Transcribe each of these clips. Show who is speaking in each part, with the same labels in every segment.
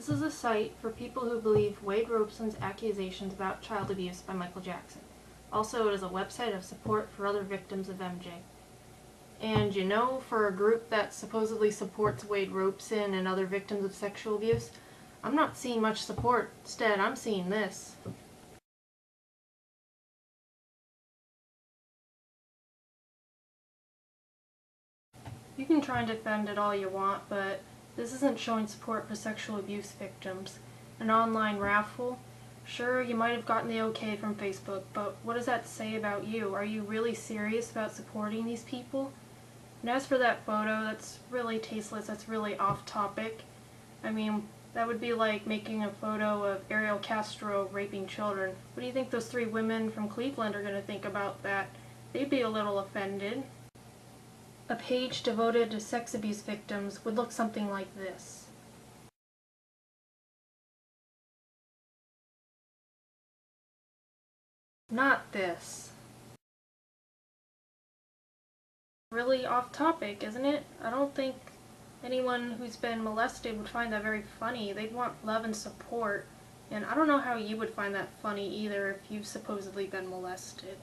Speaker 1: This is a site for people who believe Wade Robson's accusations about child abuse by Michael Jackson. Also, it is a website of support for other victims of MJ. And you know, for a group that supposedly supports Wade Robson and other victims of sexual abuse, I'm not seeing much support. Instead, I'm seeing this. You can try and defend it all you want, but this isn't showing support for sexual abuse victims. An online raffle? Sure, you might have gotten the okay from Facebook, but what does that say about you? Are you really serious about supporting these people? And as for that photo, that's really tasteless, that's really off topic. I mean, that would be like making a photo of Ariel Castro raping children. What do you think those 3 women from Cleveland are going to think about that? They'd be a little offended. A page devoted to sex abuse victims would look something like this. Not this. Really off topic, isn't it? I don't think anyone who's been molested would find that very funny. They'd want love and support. And I don't know how you would find that funny either if you've supposedly been molested.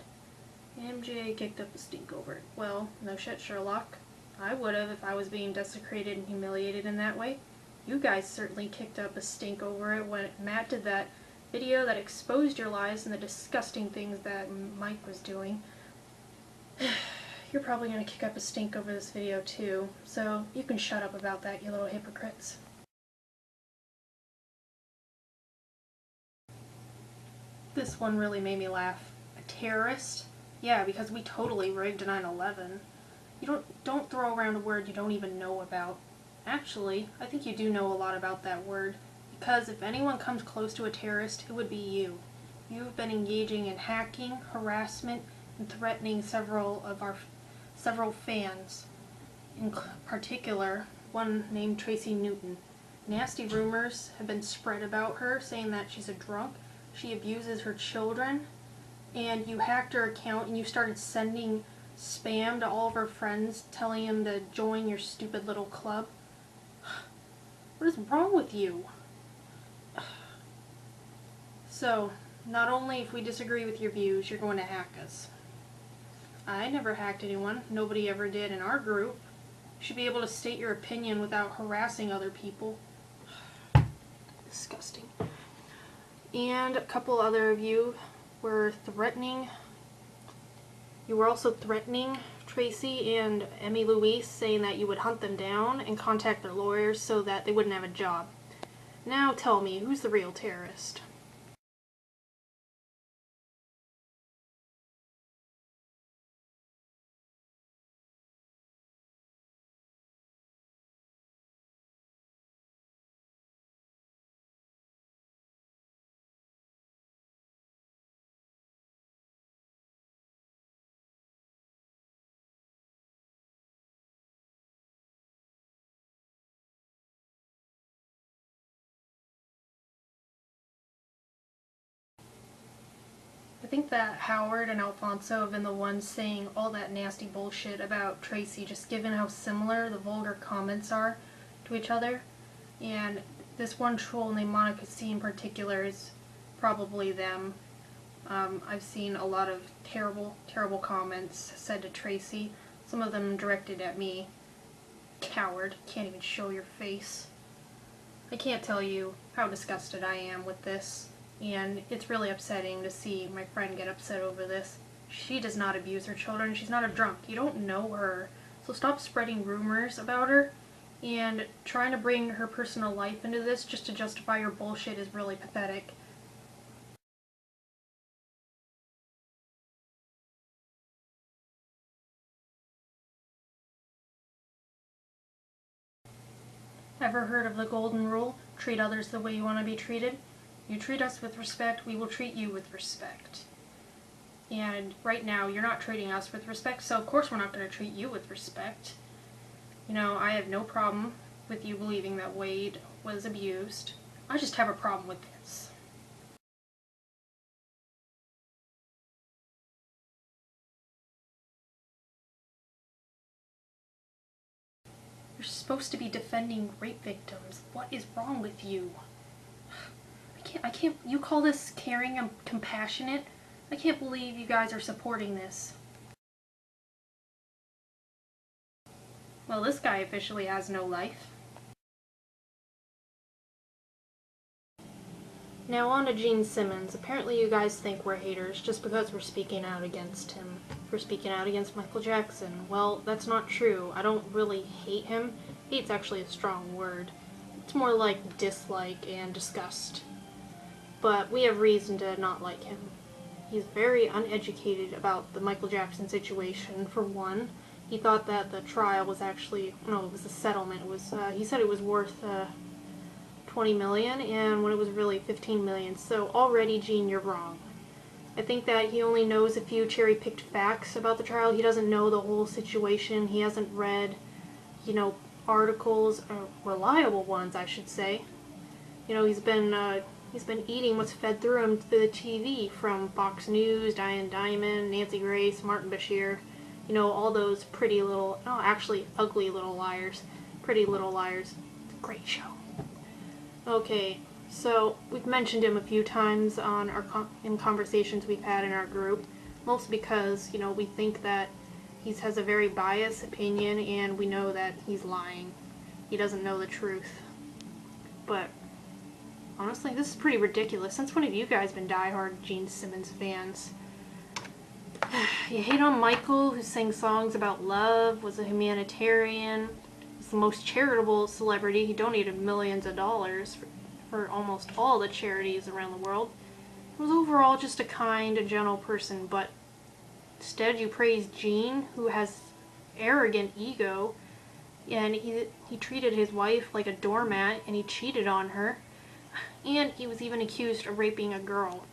Speaker 1: MJ kicked up a stink over it. Well, no shit, Sherlock. I would have if I was being desecrated and humiliated in that way. You guys certainly kicked up a stink over it when Matt did that video that exposed your lies and the disgusting things that Mike was doing. You're probably going to kick up a stink over this video too, so you can shut up about that, you little hypocrites. This one really made me laugh. A terrorist? Yeah, because we totally rigged 9/11. You don't throw around a word you don't even know about. Actually, I think you do know a lot about that word, because if anyone comes close to a terrorist, it would be you. You've been engaging in hacking, harassment, and threatening several fans. In particular, one named Tracy Newton. Nasty rumors have been spread about her, saying that she's a drunk, she abuses her children, and you hacked her account and you started sending spam to all of her friends, telling them to join your stupid little club. What is wrong with you? So, not only if we disagree with your views, you're going to hack us. I never hacked anyone. Nobody ever did in our group. You should be able to state your opinion without harassing other people. Disgusting. And a couple other of you were threatening. You were also threatening Tracy and Emmy Louise, saying that you would hunt them down and contact their lawyers so that they wouldn't have a job. Now tell me, who's the real terrorist? I think that Howard and Alfonso have been the ones saying all that nasty bullshit about Tracy, just given how similar the vulgar comments are to each other. And this one troll named Monica C in particular is probably them. I've seen a lot of terrible, terrible comments said to Tracy. Some of them directed at me. Coward, can't even show your face. I can't tell you how disgusted I am with this. And it's really upsetting to see my friend get upset over this. She does not abuse her children. She's not a drunk. You don't know her. So stop spreading rumors about her. And trying to bring her personal life into this just to justify your bullshit is really pathetic. Ever heard of the golden rule? Treat others the way you want to be treated? You treat us with respect, we will treat you with respect. And right now, you're not treating us with respect, so of course we're not going to treat you with respect. You know, I have no problem with you believing that Wade was abused. I just have a problem with this. You're supposed to be defending rape victims. What is wrong with you? can't, you call this caring and compassionate? I can't believe you guys are supporting this. Well, this guy officially has no life. Now on to Gene Simmons. Apparently you guys think we're haters just because we're speaking out against him. We're speaking out against Michael Jackson. Well, that's not true. I don't really hate him. Hate's actually a strong word. It's more like dislike and disgust. But we have reason to not like him. He's very uneducated about the Michael Jackson situation, for one. He thought that the trial was actually, no, it was a settlement. It was, he said it was worth, 20 million, and when it was really 15 million. So already, Gene, you're wrong. I think that he only knows a few cherry-picked facts about the trial. He doesn't know the whole situation. He hasn't read, articles, or reliable ones, I should say. He's been eating what's fed through him through the TV from Fox News, Diane Dimond, Nancy Grace, Martin Bashir. All those pretty little, actually ugly little liars. Pretty Little Liars. Great show. Okay, so we've mentioned him a few times on in conversations we've had in our group, mostly because, we think that he has a very biased opinion and we know that he's lying. He doesn't know the truth. But honestly, this is pretty ridiculous. Since when have you guys been diehard Gene Simmons fans? You hate on Michael, who sang songs about love, was a humanitarian, was the most charitable celebrity. He donated millions of dollars for almost all the charities around the world. He was overall just a kind and gentle person, but instead you praise Gene, who has arrogant ego, and he treated his wife like a doormat, and he cheated on her, and he was even accused of raping a girl.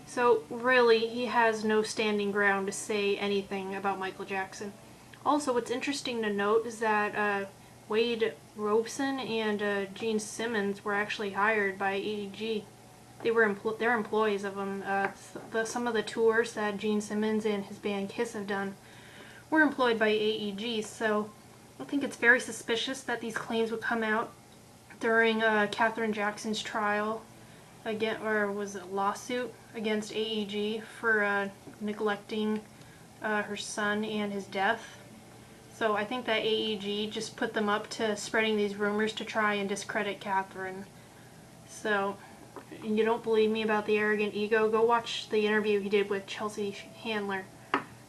Speaker 1: So really, he has no standing ground to say anything about Michael Jackson. Also, what's interesting to note is that Wade Robson and Gene Simmons were actually hired by AEG. They're employees of him. Some of the tours that Gene Simmons and his band Kiss have done were employed by AEG, so I think it's very suspicious that these claims would come out during Katherine Jackson's trial, was a lawsuit against AEG for neglecting her son and his death. So I think that AEG just put them up to spreading these rumors to try and discredit Katherine. So, and you don't believe me about the arrogant ego? Go watch the interview he did with Chelsea Handler.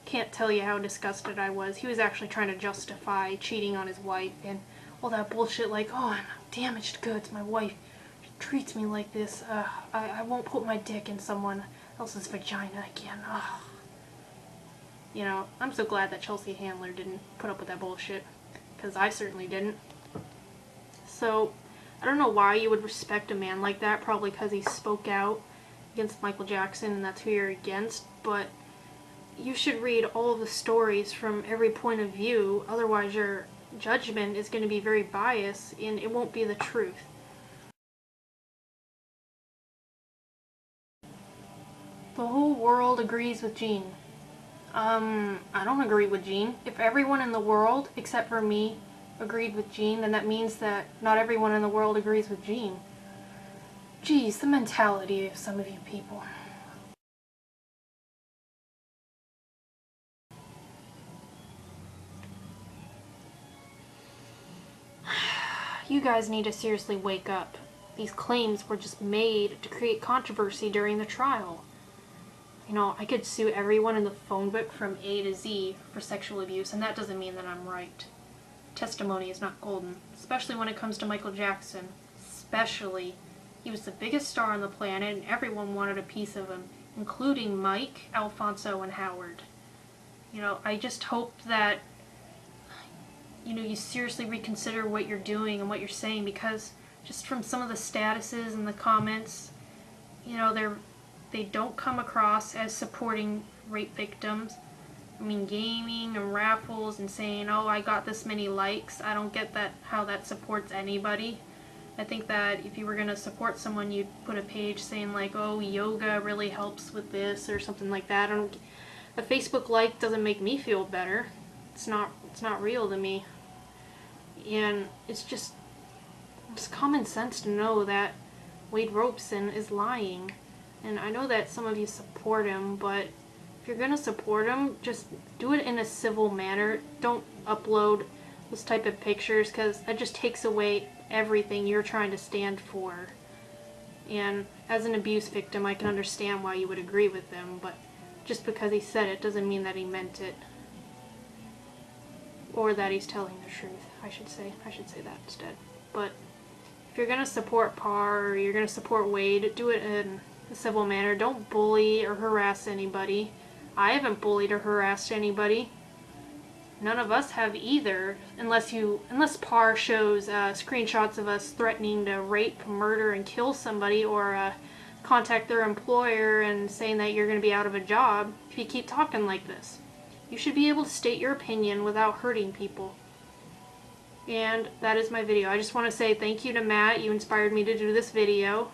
Speaker 1: Can't tell you how disgusted I was. He was actually trying to justify cheating on his wife and all that bullshit like, oh, I'm damaged goods, my wife treats me like this, I won't put my dick in someone else's vagina again. I'm so glad that Chelsea Handler didn't put up with that bullshit, because I certainly didn't. So, I don't know why you would respect a man like that, probably because he spoke out against Michael Jackson and that's who you're against, but you should read all of the stories from every point of view, otherwise your judgment is going to be very biased and it won't be the truth. The whole world agrees with Gene. I don't agree with Gene. If everyone in the world, except for me, agreed with Gene, then that means that not everyone in the world agrees with Gene. Geez, the mentality of some of you people. You guys need to seriously wake up. These claims were just made to create controversy during the trial. I could sue everyone in the phone book from A to Z for sexual abuse, and that doesn't mean that I'm right. Testimony is not golden, especially when it comes to Michael Jackson. Especially. He was the biggest star on the planet, and everyone wanted a piece of him, including Mike, Alfonso, and Howard. I just hope that, you seriously reconsider what you're doing and what you're saying, because just from some of the statuses and the comments, they don't come across as supporting rape victims. Gaming and raffles and saying, oh, I got this many likes, I don't get how that supports anybody. I think that if you were going to support someone, you'd put a page saying like, oh, yoga really helps with this or something like that. A Facebook like doesn't make me feel better. It's not real to me. And it's just common sense to know that, Wade Robson is lying. And I know that some of you support him, but if you're gonna support him, just do it in a civil manner. Don't upload those type of pictures, because that just takes away everything you're trying to stand for. And as an abuse victim, I can understand why you would agree with him, but just because he said it doesn't mean that he meant it. Or that he's telling the truth, I should say that instead. But if you're gonna support Parr, or you're gonna support Wade, do it in a civil manner. Don't bully or harass anybody. I haven't bullied or harassed anybody. None of us have either, unless Parr shows screenshots of us threatening to rape, murder, and kill somebody, or contact their employer and saying that you're going to be out of a job if you keep talking like this. You should be able to state your opinion without hurting people. And that is my video. I just want to say thank you to Matt. You inspired me to do this video.